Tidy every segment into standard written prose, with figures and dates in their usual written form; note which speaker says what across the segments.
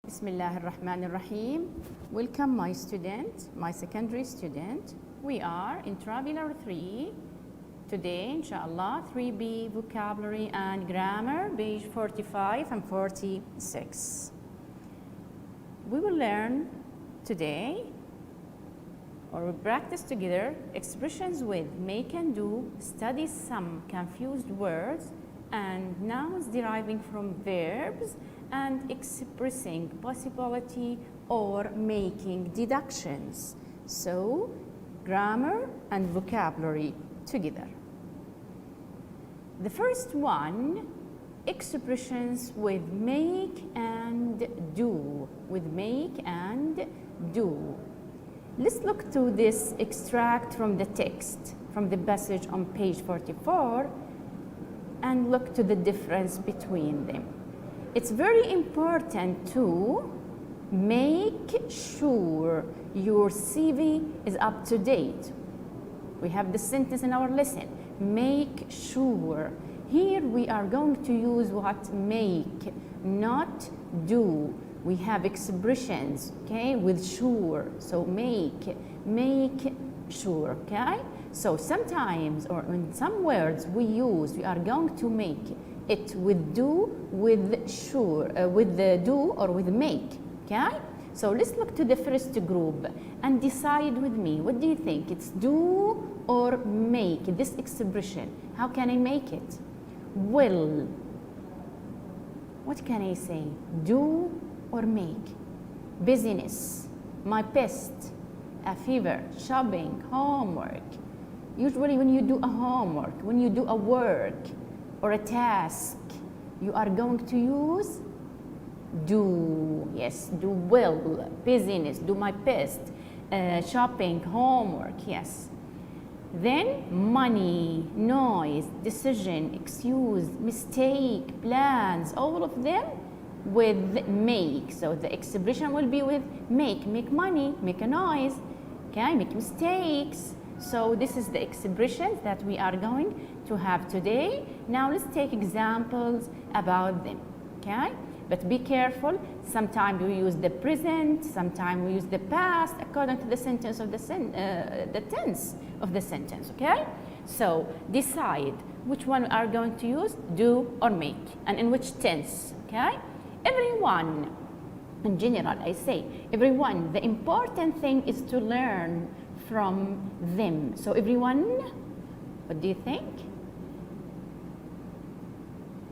Speaker 1: Bismillahirrahmanirrahim. Welcome my student, my secondary student. We are in Traveler 3. Today, inshallah, 3B vocabulary and grammar, page 45 and 46. We will learn today, or we practice together, expressions with make and do, study some confused words, and nouns deriving from verbs, and expressing possibility or making deductions. So, grammar and vocabulary together. The first one, expressions with make and do. With make and do. Let's look to this extract from the text, from the passage on page 44, and look to the difference between them. It's very important to make sure your CV is up to date. We have the sentence in our lesson, make sure. Here we are going to use what? Make, not do. We have expressions, okay, with sure. So make sure, okay? So sometimes, or in some words we are going to make it with do, with sure, with the do or with make, okay? So let's look to the first group and decide with me, what do you think? It's do or make, this expression. How can I make it? Will. What can I say? Do or make? Business, my best, a fever, shopping, homework. Usually when you do a homework, when you do a work, or a task, you are going to use do. Yes, do will, business, do my best, shopping, homework, yes. Then money, noise, decision, excuse, mistake, plans, all of them with make. So the expression will be with make money, make a noise, okay, make mistakes. So this is the expressions that we are going to have today. Now let's take examples about them, okay? But be careful, sometimes we use the present, sometimes we use the past, according to the sentence of the tense of the sentence, okay? So decide which one we are going to use, do or make, and in which tense, okay? Everyone, in general, I say, everyone, the important thing is to learn from them. So everyone, what do you think?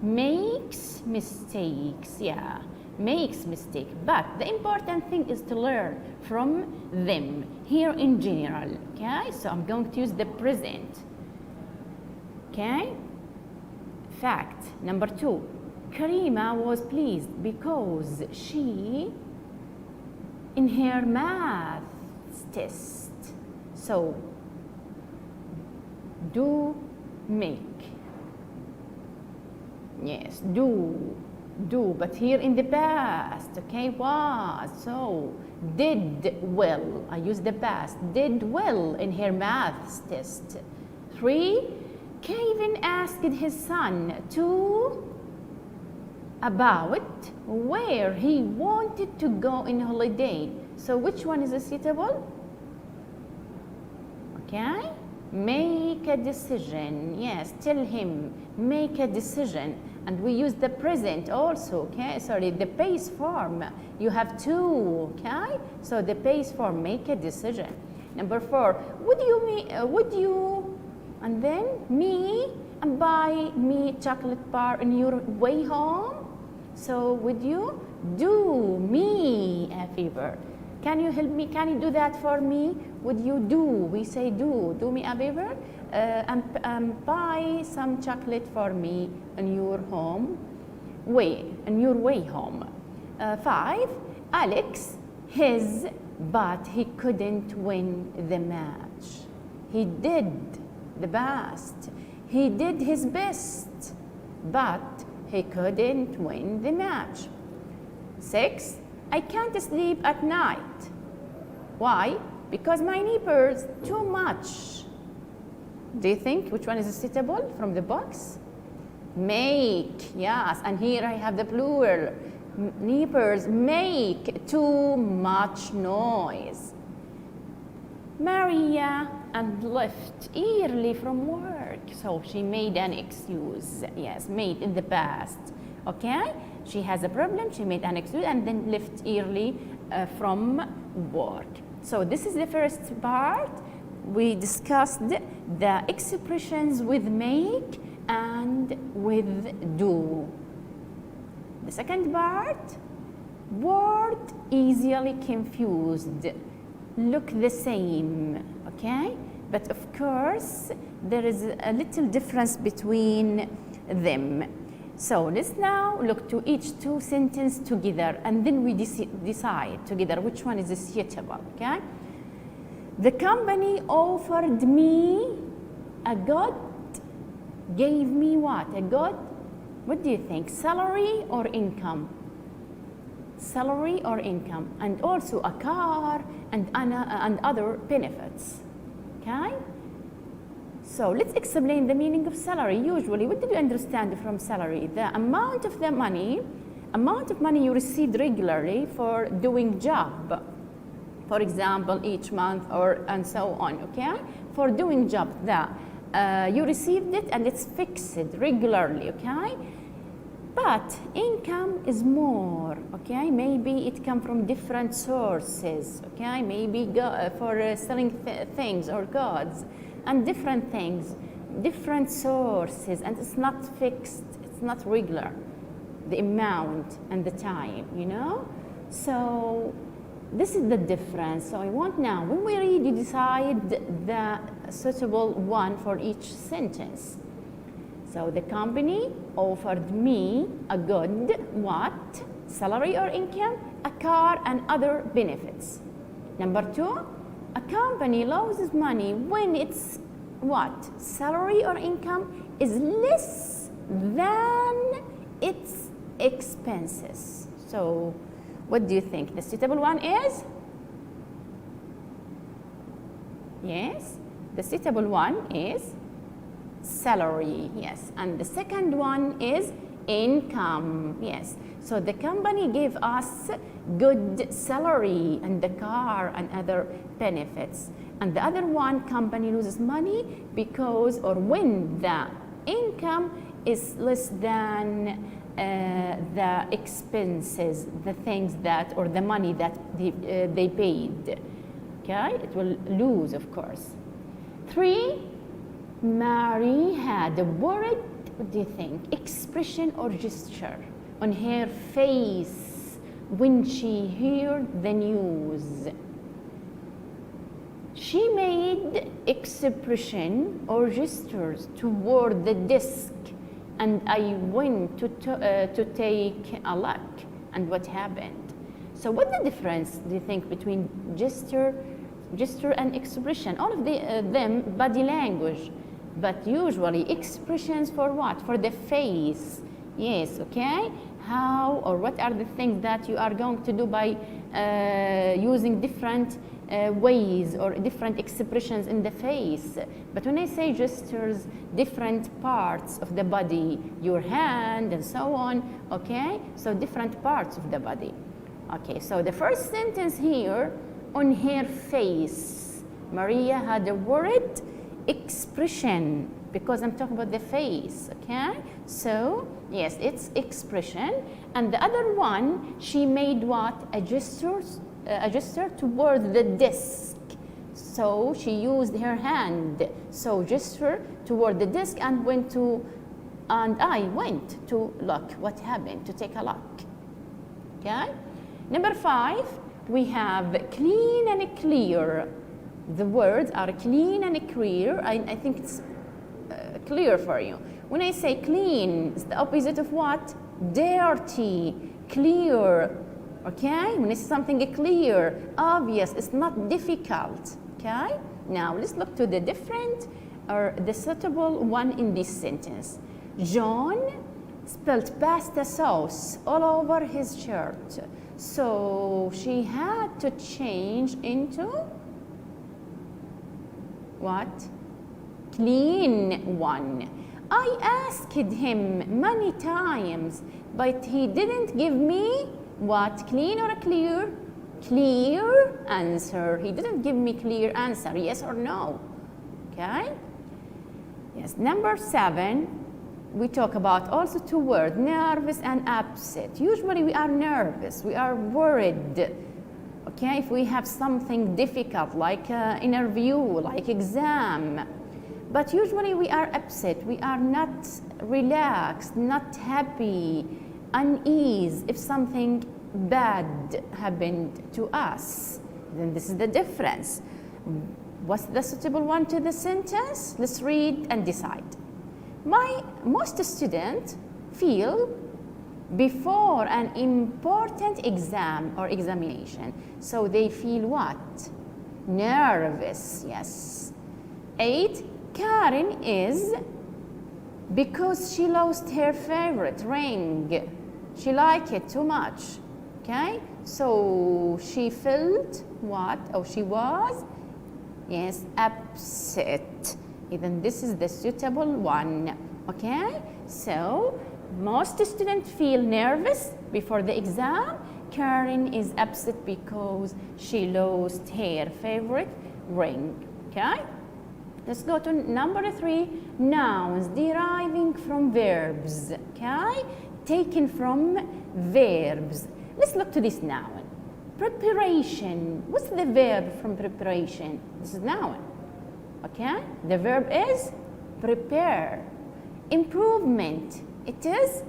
Speaker 1: Makes mistakes, yeah, makes mistake. But the important thing is to learn from them, here in general, okay? So I'm going to use the present, okay? Fact number 2, Karima was pleased because she, in her math test. So, do, make. Yes, do, but here in the past, okay, was. So, did well, I use the past, did well in her math test. 3, Kevin asked his son about where he wanted to go in holiday. So, which one is suitable? Okay, make a decision. Yes, tell him, make a decision. And we use the present also, okay? Sorry, the base form. You have to, okay? So the base form, make a decision. Number 4, would you, and then me, and buy me chocolate bar in your way home? So would you do me a favor? Can you help me? Can you do that for me? Would you do? We say do me a favor, and buy some chocolate for me in your way home. 5, Alex, but he couldn't win the match. He did the best. He did his best, but he couldn't win the match. 6, I can't sleep at night. Why? Because my neighbors too much. Do you think which one is suitable from the box? Make, yes, and here I have the plural. neighbors make too much noise. Maria and left early from work. So she made an excuse. Yes, made in the past. Okay? She has a problem, she made an excuse and then left early from work. So this is the first part. We discussed the expressions with make and with do. The second part, word easily confused. Look the same, okay? But of course, there is a little difference between them. So let's now look to each two sentences together and then we decide together which one is suitable, okay? The company offered me a good, gave me what? A good, what do you think? Salary or income? Salary or income, and also a car and other benefits, okay? So let's explain the meaning of salary. Usually, what did you understand from salary? The amount of money you received regularly for doing job. For example, each month and so on, okay? For doing job, you received it and it's fixed regularly, okay? But income is more, okay? Maybe it comes from different sources, okay? Maybe for selling things or goods and different things, different sources, and it's not fixed, it's not regular, the amount and the time, you know? So this is the difference. So I want now, when we read, you decide the suitable one for each sentence. So the company offered me a good, what? Salary or income, a car and other benefits. Number two, a company loses money when its what? Salary or income is less than its expenses. So what do you think? The suitable one is? Yes, the suitable one is salary, yes. And the second one is income, yes. So the company gave us good salary and the car and other benefits. And the other one, company loses money because or when the income is less than the expenses, the things that or the money that they paid. Okay, it will lose, of course. Three, Mary had a worried, what do you think, expression or gesture on her face when she heard the news. She made expression or gestures toward the desk, and I went to take a look. And what happened? So what's the difference, do you think, between gesture and expression? All of them body language, but usually expressions for what? For the face. Yes, okay? How or what are the things that you are going to do by using different ways or different expressions in the face. But when I say gestures, different parts of the body, your hand and so on, okay? So different parts of the body. Okay, so the first sentence here, on her face, Maria had a worried expression, because I'm talking about the face, okay? So, yes, it's expression. And the other one, she made what? A gesture toward the desk. So she used her hand. So gesture toward the desk and I went to look. What happened? To take a look. Okay? Number 5, we have clean and clear. The words are clean and clear. I think it's clear for you. When I say clean, it's the opposite of what? Dirty, clear. Okay? When it's something clear, obvious, it's not difficult. Okay? Now let's look to the different or the suitable one in this sentence. John spilled pasta sauce all over his shirt. So she had to change into what? Clean one. I asked him many times, but he didn't give me what? Clean or clear? Clear answer. He didn't give me clear answer, yes or no? Okay? Yes, number 7, we talk about also 2 words, nervous and upset. Usually we are nervous, we are worried. Okay, if we have something difficult like an interview, like exam. But usually we are upset, we are not relaxed, not happy, unease if something bad happened to us. Then this is the difference. What's the suitable one to the sentence? Let's read and decide. Most students feel before an important exam or examination. So they feel what? Nervous, yes. 8, Karen is because she lost her favorite ring. She liked it too much, okay? So she felt what? Oh, she was, yes, upset. Even this is the suitable one, okay? So most students feel nervous before the exam. Karen is upset because she lost her favorite ring, okay? Let's go to number 3, nouns deriving from verbs, okay? Taken from verbs. Let's look to this noun. Preparation. What's the verb from preparation? This is noun, okay? The verb is prepare. Improvement. It is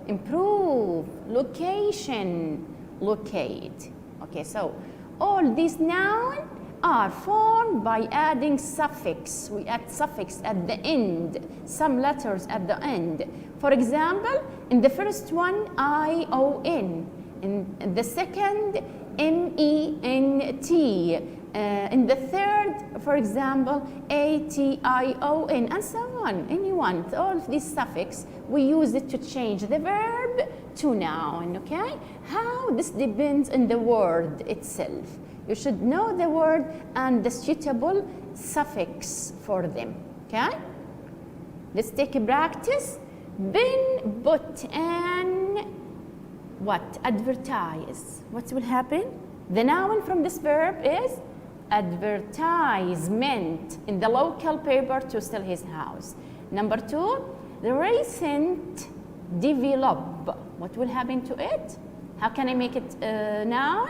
Speaker 1: improve. Location, locate. Okay, so all these nouns are formed by adding suffix. We add suffix at the end, some letters at the end. For example, in the first one, I-O-N. In the second, M-E-N-T. In the third, for example, A-T-I-O-N, and so on. Anyone, all of these suffix, we use it to change the verb to noun, okay? How? This depends on the word itself. You should know the word and the suitable suffix for them, okay? Let's take a practice. Been, put, and what? Advertise. What will happen? The noun from this verb is advertisement in the local paper to sell his house. Number 2, the recent develop. What will happen to it? How can I make it noun?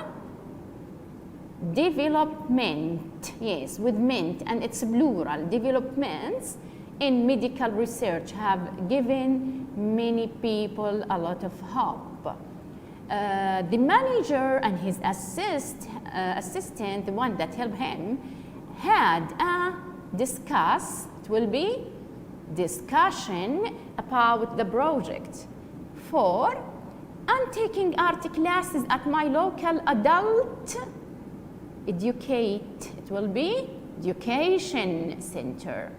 Speaker 1: Development, yes, with ment, and it's plural. Developments in medical research have given many people a lot of hope. The manager and his assistant, the one that helped him, had a discussion about the project. 4, I'm taking art classes at my local adult educate. It will be education center.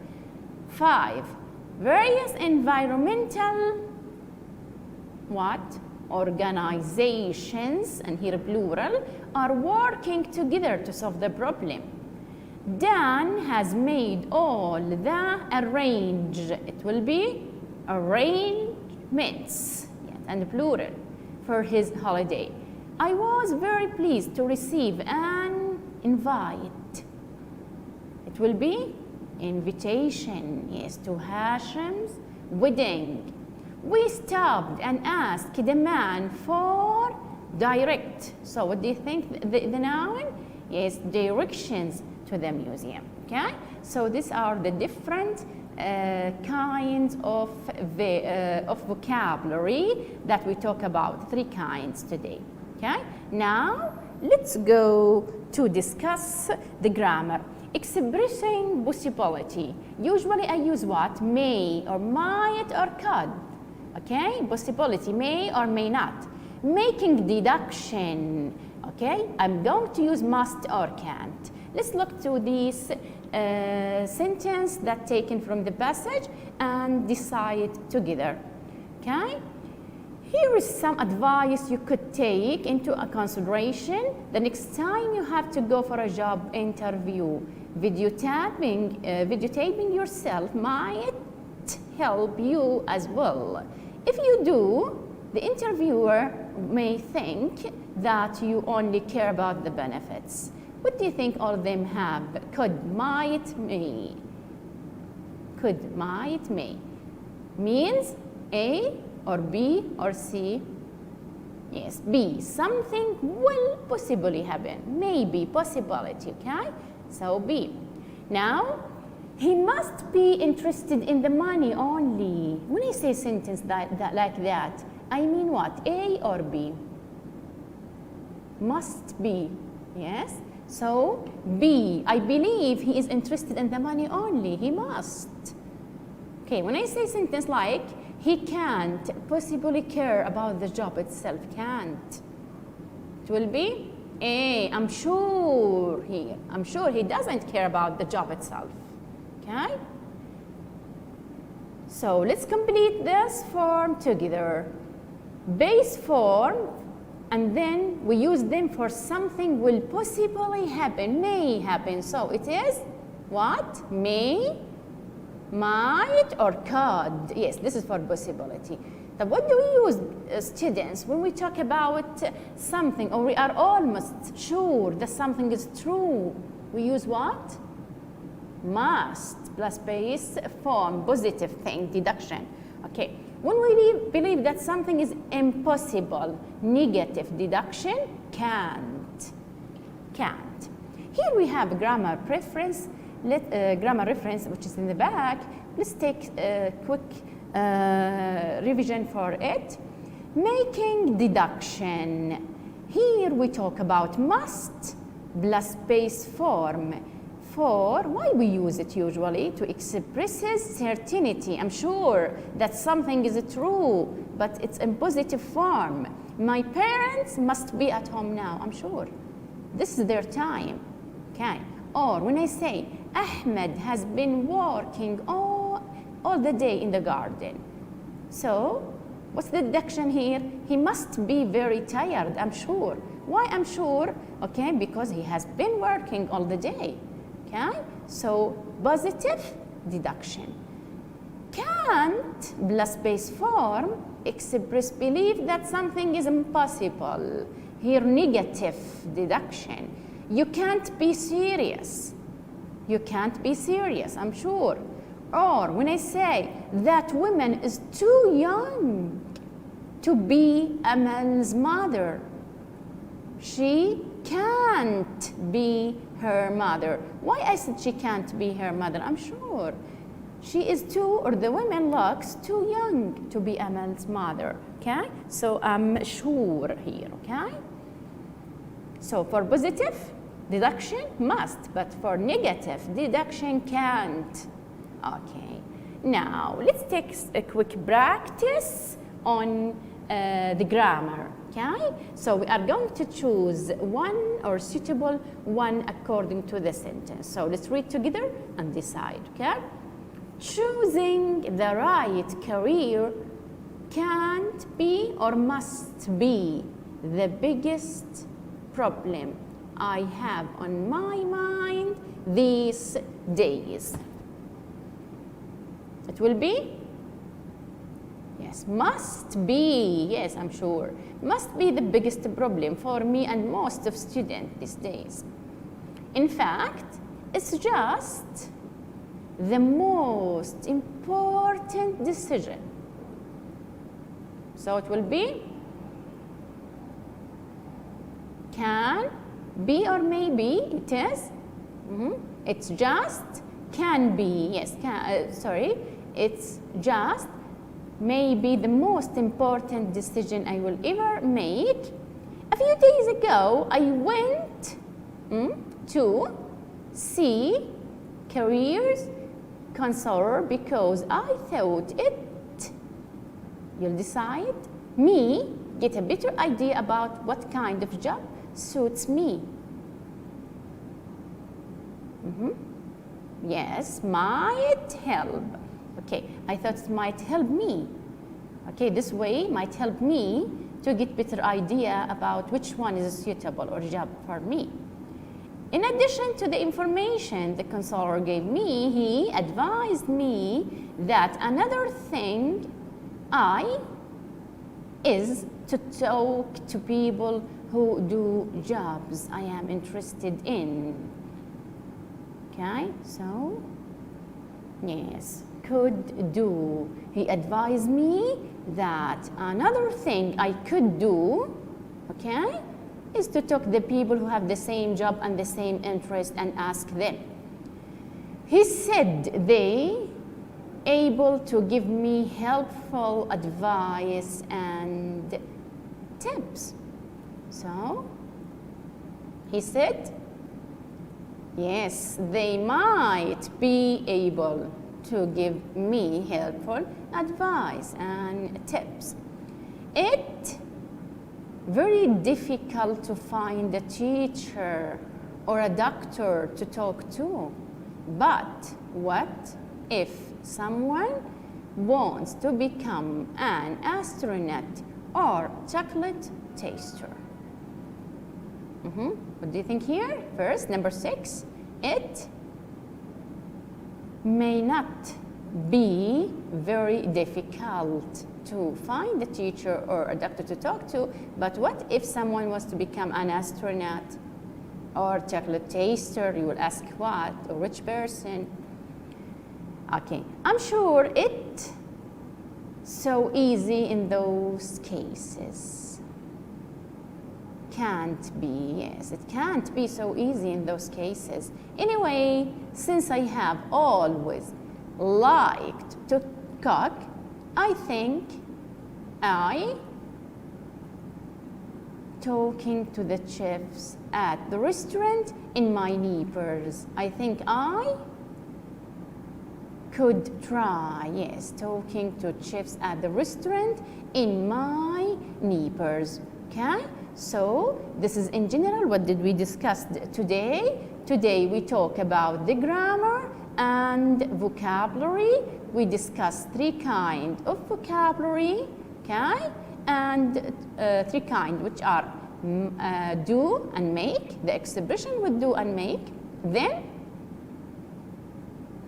Speaker 1: 5, various environmental what? Organizations, and here plural, are working together to solve the problem. Dan has made all the it will be arrangements, yes, and plural, for his holiday. I was very pleased to receive an invite. It will be invitation, yes, to Hashem's wedding. We stopped and asked the man for direct. So what do you think the noun? Yes, directions to the museum, okay? So these are the different kinds of vocabulary that we talk about, 3 kinds today, okay? Now, let's go to discuss the grammar. Expressing possibility. Usually I use what? May or might or could. Okay, possibility, may or may not. Making deduction, okay, I'm going to use must or can't. Let's look to this sentence that taken from the passage and decide together, okay? Here is some advice you could take into consideration the next time you have to go for a job interview. Videotaping yourself might help you as well. If you do, the interviewer may think that you only care about the benefits. What do you think all of them have? Could, might, may. Could, might, may. Means A or B or C. Yes, B. Something will possibly happen. Maybe, possibility, okay? So B. Now, he must be interested in the money only. When I say a sentence like that, I mean what? A or B? Must be, yes? So, B, I believe he is interested in the money only. He must. Okay, when I say a sentence like, he can't possibly care about the job itself, can't. It will be A, I'm sure he doesn't care about the job itself, okay? So let's complete this form together. Base form, and then we use them for something will possibly happen, may happen. So it is what? May, might, or could. Yes, this is for possibility. But what do we use, students, when we talk about something or we are almost sure that something is true? We use what? Must plus base form, positive thing, deduction. Okay, when we believe that something is impossible, negative deduction, can't. Can't. Here we have grammar preference. Grammar reference, which is in the back. Let's take a quick revision for it. Making deduction. Here we talk about must plus base form. For why we use it usually? To express certainty. I'm sure that something is true, but it's in positive form. My parents must be at home now. I'm sure. This is their time. Okay. Or when I say, Ahmed has been working all the day in the garden. So, what's the deduction here? He must be very tired, I'm sure. Why I'm sure? Okay, because he has been working all the day. Okay, so positive deduction. Can't plus base form express belief that something is impossible. Here, negative deduction. You can't be serious. You can't be serious, I'm sure. Or when I say that woman is too young to be a man's mother, she can't be her mother. Why I said she can't be her mother? I'm sure. She is too, or the woman looks too young to be a man's mother, okay? So I'm sure here, okay? So for positive deduction, must, but for negative deduction, can't. Okay, now let's take a quick practice on the grammar, okay? So we are going to choose one or suitable one according to the sentence. So let's read together and decide, okay? Choosing the right career can't be or must be the biggest problem I have on my mind these days. It will be, yes, must be, yes, I'm sure. Must be the biggest problem for me and most of students these days. In fact, it's just the most important decision. So it will be can, be or maybe, it is. It's just, can be, yes, it's just maybe the most important decision I will ever make. A few days ago, I went to see careers counselor because I thought it, you'll decide, me, get a better idea about what kind of job suits me. Yes, might help. Okay, I thought it might help me. Okay, this way might help me to get better idea about which one is suitable or job for me. In addition to the information the counselor gave me, he advised me that another thing is to talk to people who do jobs I am interested in. Okay, so yes, could do. He advised me that another thing I could do, okay, is to talk to the people who have the same job and the same interest and ask them. He said they able to give me helpful advice and tips. So he said, yes, they might be able to give me helpful advice and tips. It's very difficult to find a teacher or a doctor to talk to. But what if someone wants to become an astronaut or chocolate taster? What do you think here? First, number 6, it may not be very difficult to find a teacher or a doctor to talk to, but what if someone wants to become an astronaut or chocolate taster? You will ask what? A rich person? Okay, I'm sure it's so easy in those cases. Can't be, yes, it can't be so easy in those cases. Anyway, since I have always liked to cook, I think talking to the chefs at the restaurant in my neighbors. I think I could try, yes, talking to chefs at the restaurant in my neighbors. Okay, so this is in general. What did we discuss today? Today we talk about the grammar and vocabulary. We discussed 3 kinds of vocabulary, okay, and 3 kinds, which are do and make, the expression with do and make, then,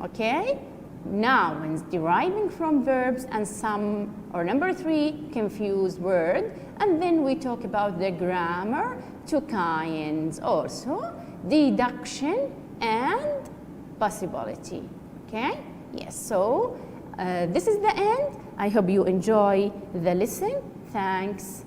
Speaker 1: okay, nouns deriving from verbs, and some, or number 3, confused word, and then we talk about the grammar, 2 kinds, also deduction and possibility. Okay, yes, so this is the end. I hope you enjoy the lesson. Thanks.